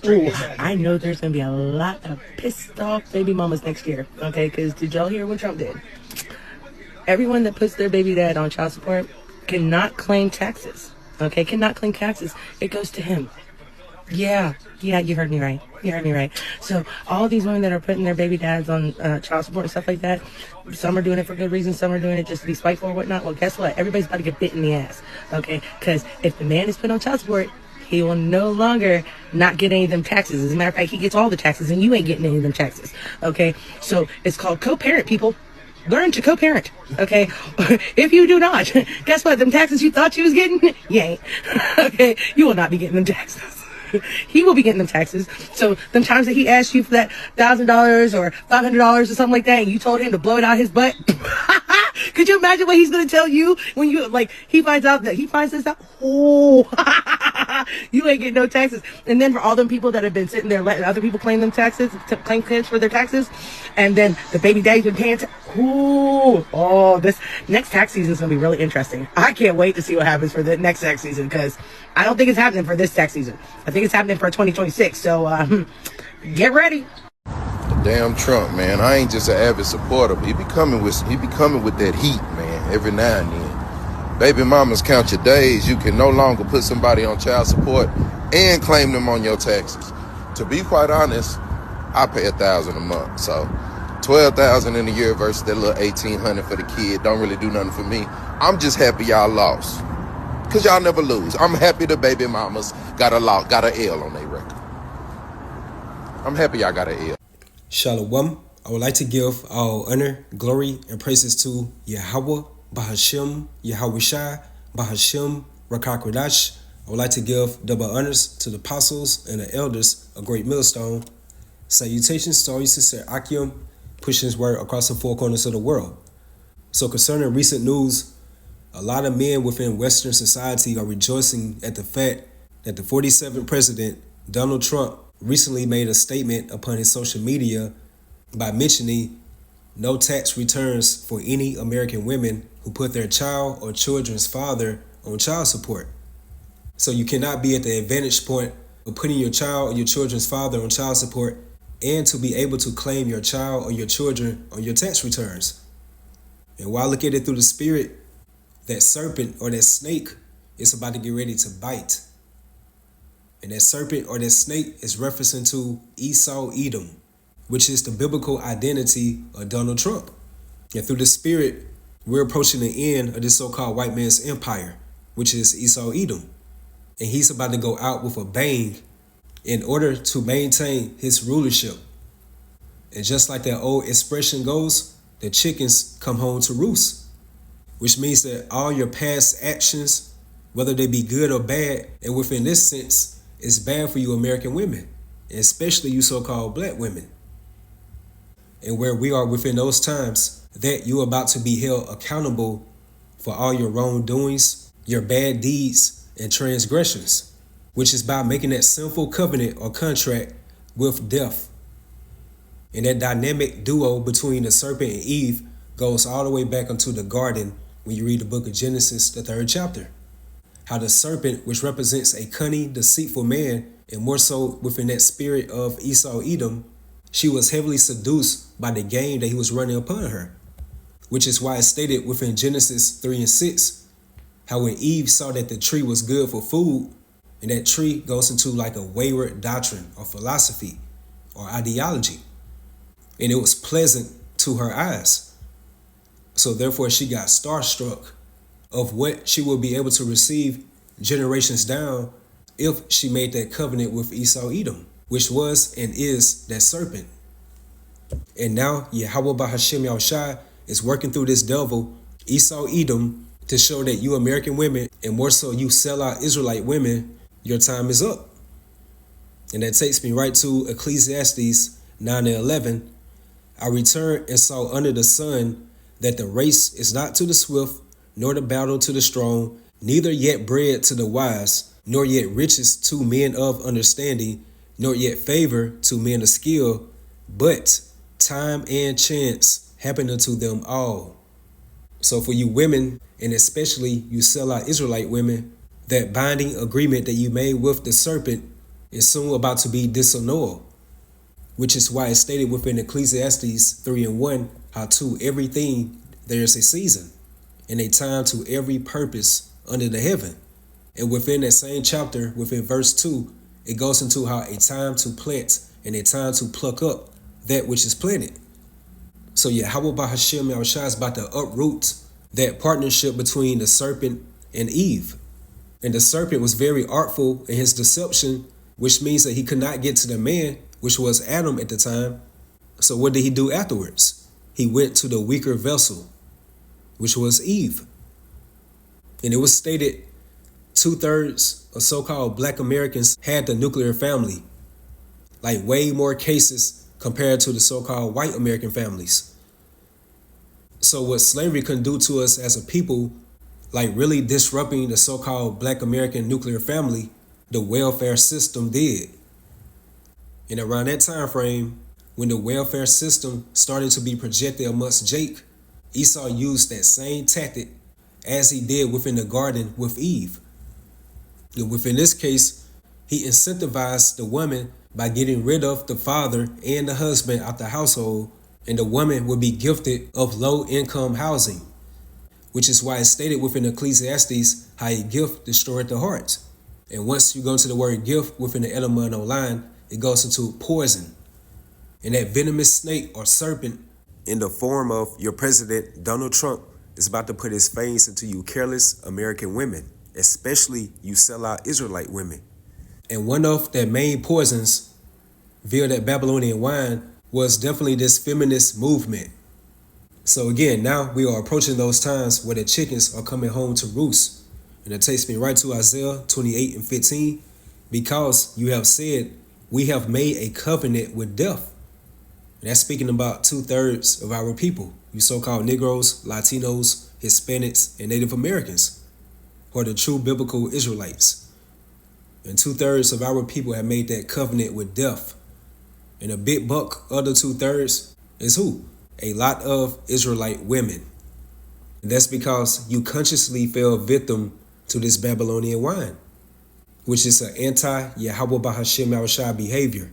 Ooh, I know there's going to be a lot of pissed off baby mamas next year, okay? Because did y'all hear what Trump did? Everyone that puts their baby dad on child support cannot claim taxes, okay? Cannot claim taxes. It goes to him. Yeah, you heard me right. You heard me right. So all these women that are putting their baby dads on child support and stuff like that, some are doing it for good reasons, some are doing it just to be spiteful or whatnot. Well, guess what? Everybody's about to get bit in the ass, okay? Because if the man is put on child support, he will no longer not get any of them taxes. As a matter of fact, he gets all the taxes and you ain't getting any of them taxes, okay? So it's called co-parent, people. Learn to co-parent, okay? If you do not, guess what? Them taxes you thought you was getting, you ain't, okay? You will not be getting them taxes. He will be getting them taxes. So them times that he asked you for that $1,000 or $500 or something like that, and you told him to blow it out his butt, could you imagine what he's going to tell you when you, like, he finds this out? Oh, you ain't getting no taxes. And then for all them people that have been sitting there letting other people claim them taxes, claim kids for their taxes, and then the baby daddy's been paying this next tax season is going to be really interesting. I can't wait to see what happens for the next tax season, because I don't think it's happening for this tax season. I think it's happening for 2026. So get ready. Damn Trump, man. I ain't just an avid supporter. He be coming with that heat, man, every now and then. Baby mamas, count your days. You can no longer put somebody on child support and claim them on your taxes. To be quite honest, I pay $1,000 a month. So $12,000 in a year versus that little $1,800 for the kid don't really do nothing for me. I'm just happy y'all lost, cause y'all never lose. I'm happy the baby mamas got a L on their record. I'm happy y'all got a L. Shalom. I would like to give all honor, glory, and praises to Yahweh, Bahashim, Yahweh Shai, Bahashim, Rakakwadash. I would like to give double honors to the apostles and the elders of Great Millstone. Salutations to all you sister Akim, pushing his word across the four corners of the world. So concerning recent news, a lot of men within Western society are rejoicing at the fact that the 47th president, Donald Trump, recently made a statement upon his social media by mentioning no tax returns for any American women who put their child or children's father on child support. So you cannot be at the advantage point of putting your child or your children's father on child support and to be able to claim your child or your children on your tax returns. And while I look at it through the spirit, that serpent or that snake is about to get ready to bite. And that serpent or that snake is referencing to Esau Edom, which is the biblical identity of Donald Trump. And through the spirit, we're approaching the end of this so-called white man's empire, which is Esau Edom. And he's about to go out with a bang in order to maintain his rulership. And just like that old expression goes, the chickens come home to roost, which means that all your past actions, whether they be good or bad, and within this sense, it's bad for you American women, and especially you so-called black women. And where we are within those times, that you're about to be held accountable for all your wrongdoings, your bad deeds, and transgressions, which is by making that sinful covenant or contract with death. And that dynamic duo between the serpent and Eve goes all the way back into the garden when you read the book of Genesis, the 3rd chapter. How the serpent, which represents a cunning, deceitful man, and more so within that spirit of Esau Edom, she was heavily seduced by the game that he was running upon her, which is why it's stated within Genesis 3 and 6, how when Eve saw that the tree was good for food, and that tree goes into like a wayward doctrine or philosophy or ideology, and it was pleasant to her eyes. So therefore she got starstruck of what she will be able to receive generations down if she made that covenant with Esau Edom, which was and is that serpent. And now Yahweh Bahashim Yahushai is working through this devil, Esau Edom, to show that you American women, and more so you sellout Israelite women, your time is up. And that takes me right to Ecclesiastes 9 and 11. I returned and saw under the sun that the race is not to the swift, nor the battle to the strong, neither yet bread to the wise, nor yet riches to men of understanding, nor yet favor to men of skill, but time and chance happen unto them all. So for you women, and especially you sellout Israelite women, that binding agreement that you made with the serpent is soon about to be disannulled, which is why it's stated within Ecclesiastes 3:1 how to everything there is a season and a time to every purpose under the heaven. And within that same chapter, within verse 2, it goes into how a time to plant and a time to pluck up that which is planted. So Yahweh Bahashem Yahushua is about to uproot that partnership between the serpent and Eve. And the serpent was very artful in his deception, which means that he could not get to the man, which was Adam at the time. So what did he do afterwards? He went to the weaker vessel, which was Eve. And it was stated 2/3 of so-called Black Americans had the nuclear family, like way more cases compared to the so-called white American families. So what slavery can do to us as a people, like really disrupting the so-called Black American nuclear family, the welfare system did. And around that time frame, when the welfare system started to be projected amongst Jake, Esau used that same tactic as he did within the garden with Eve. And within this case, he incentivized the woman by getting rid of the father and the husband out the household, and the woman would be gifted of low-income housing, which is why it's stated within Ecclesiastes how a gift destroyed the heart. And once you go to the word gift within the etymology line, it goes into poison. And that venomous snake or serpent in the form of your president, Donald Trump, is about to put his fangs into you careless American women, especially you sellout Israelite women. And one of their main poisons via that Babylonian wine was definitely this feminist movement. So again, now we are approaching those times where the chickens are coming home to roost. And it takes me right to Isaiah 28:15, because you have said, we have made a covenant with death. And that's speaking about 2/3 of our people, you so-called Negroes, Latinos, Hispanics, and Native Americans, who are the true biblical Israelites. And 2/3 of our people have made that covenant with death. And a big buck of the 2/3 is who? A lot of Israelite women. And that's because you consciously fell victim to this Babylonian wine, which is an anti-Yahweh Bahashem Yahushua behavior.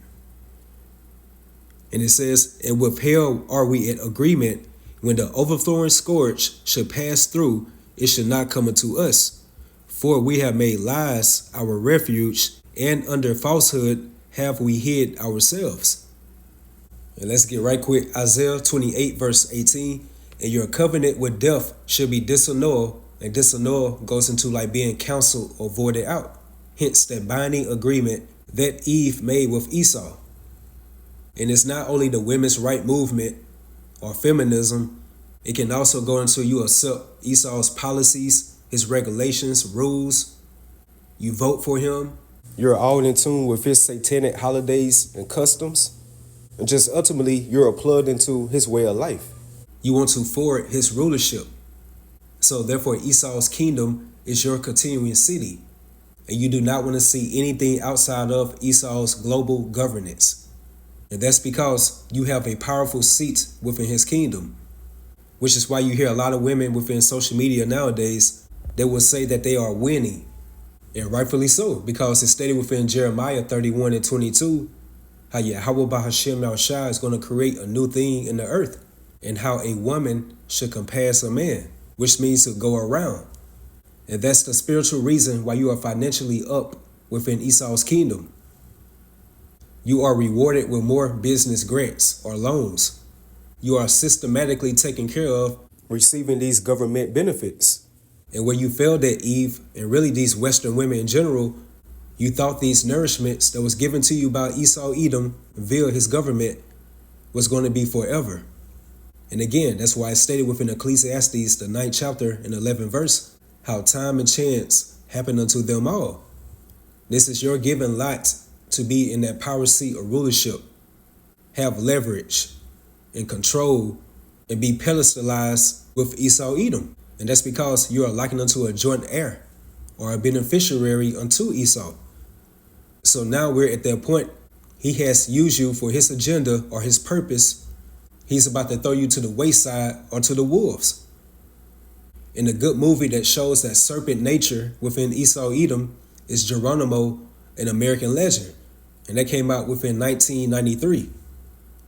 And it says, and with hell are we at agreement, when the overflowing scourge should pass through, it should not come unto us. For we have made lies our refuge, and under falsehood have we hid ourselves. And let's get right quick. Isaiah 28:18. And your covenant with death should be disannulled. And disannulled goes into like being canceled or voided out. Hence that binding agreement that Eve made with Esau. And it's not only the women's right movement or feminism. It can also go into you accept Esau's policies, his regulations, rules. You vote for him. You're all in tune with his satanic holidays and customs. And just ultimately, you're plugged into his way of life. You want to forward his rulership. So therefore, Esau's kingdom is your continuing city. And you do not want to see anything outside of Esau's global governance. And that's because you have a powerful seat within his kingdom. Which is why you hear a lot of women within social media nowadays that will say that they are winning. And rightfully so, because it's stated within Jeremiah 31:22, how Yahweh Bahashem Yahushua is going to create a new thing in the earth, and how a woman should compass a man, which means to go around. And that's the spiritual reason why you are financially up within Esau's kingdom. You are rewarded with more business grants or loans. You are systematically taken care of, receiving these government benefits. And where you failed at, Eve, and really these Western women in general, you thought these nourishments that was given to you by Esau Edom via his government was going to be forever. And again, that's why it's stated within Ecclesiastes, the 9th chapter and 11th verse, how time and chance happen unto them all. This is your given lot to be in that power seat of rulership, have leverage and control, and be pedestalized with Esau Edom. And that's because you are likened unto a joint heir or a beneficiary unto Esau. So now we're at that point. He has used you for his agenda or his purpose. He's about to throw you to the wayside or to the wolves. In a good movie that shows that serpent nature within Esau Edom is Geronimo, an American legend. and that came out within 1993.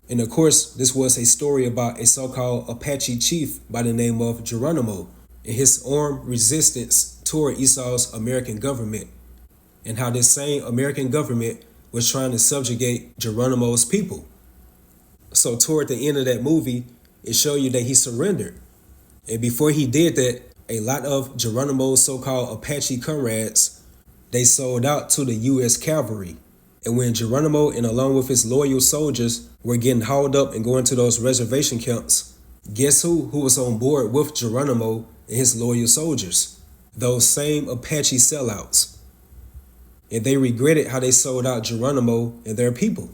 And of course, this was a story about a so-called Apache chief by the name of Geronimo and his armed resistance toward Esau's American government, and how this same American government was trying to subjugate Geronimo's people. So toward the end of that movie, it showed you that he surrendered. And before he did that, a lot of Geronimo's so-called Apache comrades, they sold out to the U.S. cavalry. And when Geronimo and along with his loyal soldiers were getting hauled up and going to those reservation camps, guess who was on board with Geronimo and his loyal soldiers? Those same Apache sellouts. And they regretted how they sold out Geronimo and their people.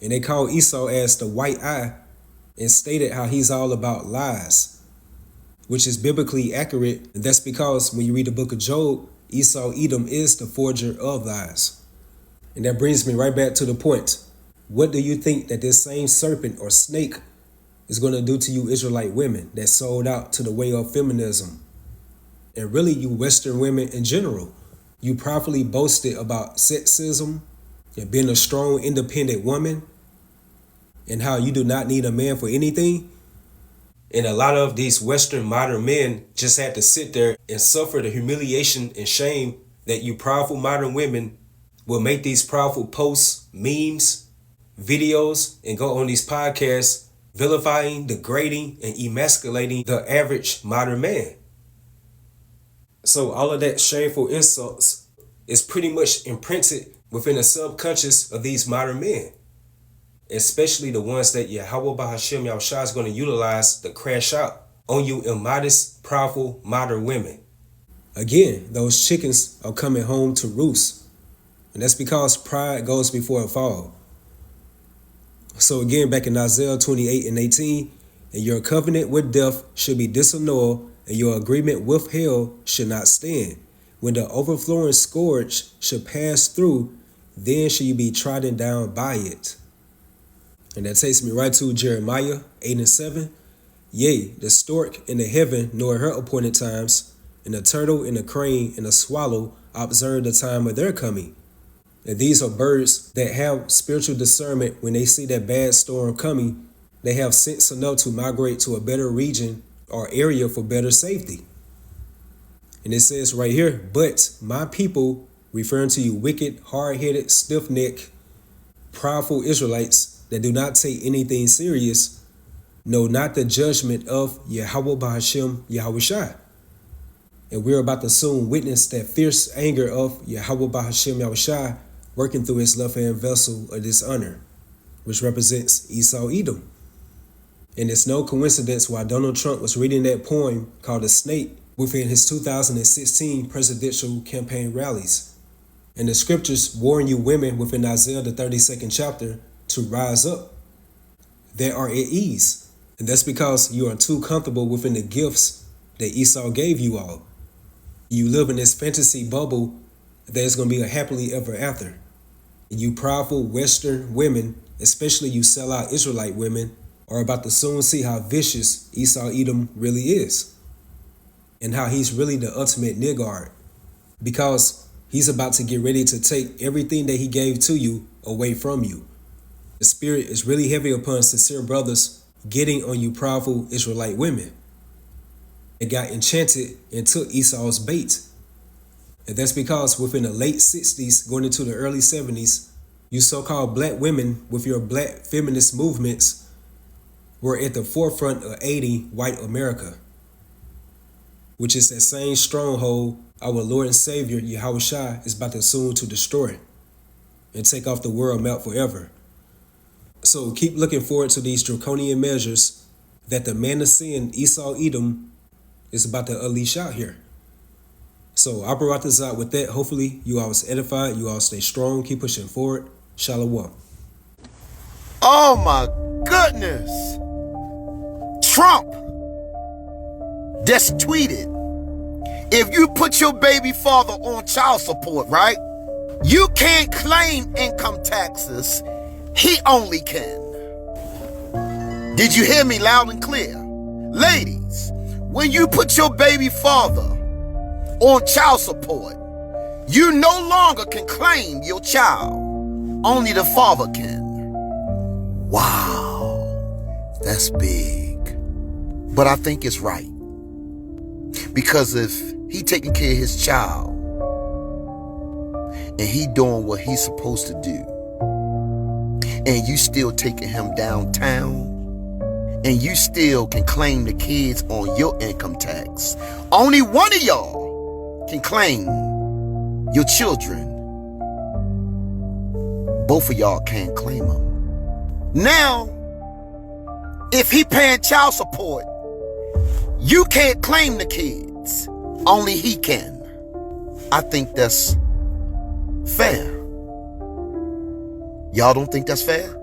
And they called Esau as the white eye and stated how he's all about lies, which is biblically accurate. And that's because when you read the book of Job, Esau Edom is the forger of lies. And that brings me right back to the point. What do you think that this same serpent or snake is going to do to you Israelite women that sold out to the way of feminism? And really you Western women in general. You properly boasted about sexism and being a strong, independent woman and how you do not need a man for anything. And a lot of these Western modern men just had to sit there and suffer the humiliation and shame that you powerful modern women will make these powerful posts, memes, videos, and go on these podcasts vilifying, degrading, and emasculating the average modern man. So all of that shameful insults is pretty much imprinted within the subconscious of these modern men, especially the ones that Yahweh Bahashim Yahushua is going to utilize to crash out on you immodest, powerful modern women. Again, those chickens are coming home to roost. And that's because pride goes before a fall. So again, back in Isaiah 28:18, and your covenant with death should be disannulled, and your agreement with hell should not stand. When the overflowing scourge should pass through, then shall you be trodden down by it. And that takes me right to Jeremiah 8:7. Yea, the stork in the heaven knoweth her appointed times, and the turtle and the crane and the swallow observe the time of their coming. And these are birds that have spiritual discernment. When they see that bad storm coming, they have sense enough to migrate to a better region or area for better safety. And it says right here, but my people, referring to you wicked, hard-headed, stiff-necked, prideful Israelites that do not take anything serious, know not the judgment of Yahweh Bahashim Yahushua. And we're about to soon witness that fierce anger of Yahweh Bahashim Yahushua working through his left-hand vessel of dishonor, which represents Esau Edom. And it's no coincidence why Donald Trump was reading that poem called The Snake within his 2016 presidential campaign rallies. And the scriptures warn you women within Isaiah the 32nd chapter to rise up. They are at ease. And that's because you are too comfortable within the gifts that Esau gave you all. You live in this fantasy bubble that is going to be a happily ever after. And you powerful Western women, especially you sellout Israelite women, are about to soon see how vicious Esau Edom really is. And how he's really the ultimate niggard. Because he's about to get ready to take everything that he gave to you away from you. The spirit is really heavy upon sincere brothers getting on you powerful Israelite women. They got enchanted and took Esau's bait. And that's because within the late 60s, going into the early 70s, you so-called black women with your black feminist movements were at the forefront of aiding white America, which is that same stronghold our Lord and Savior Yahushua is about to soon to destroy and take off the world map forever. So keep looking forward to these draconian measures that the man of sin, Esau Edom, is about to unleash out here. So I brought this out with that. Hopefully you all was edified. You all stay strong. Keep pushing forward. Shalom. Oh my goodness. Trump just tweeted, if you put your baby father on child support, right? You can't claim income taxes. He only can. Did you hear me loud and clear? Ladies, when you put your baby father on child support, you no longer can claim your child. Only the father can. Wow, that's big. But I think it's right. Because if he taking care of his child and he doing what he's supposed to do, and you still taking him downtown, and you still can claim the kids on your income tax, only one of y'all can claim your children. Both of y'all can't claim them. Now, if he paying child support, you can't claim the kids. Only he can. I think that's fair. Y'all don't think that's fair?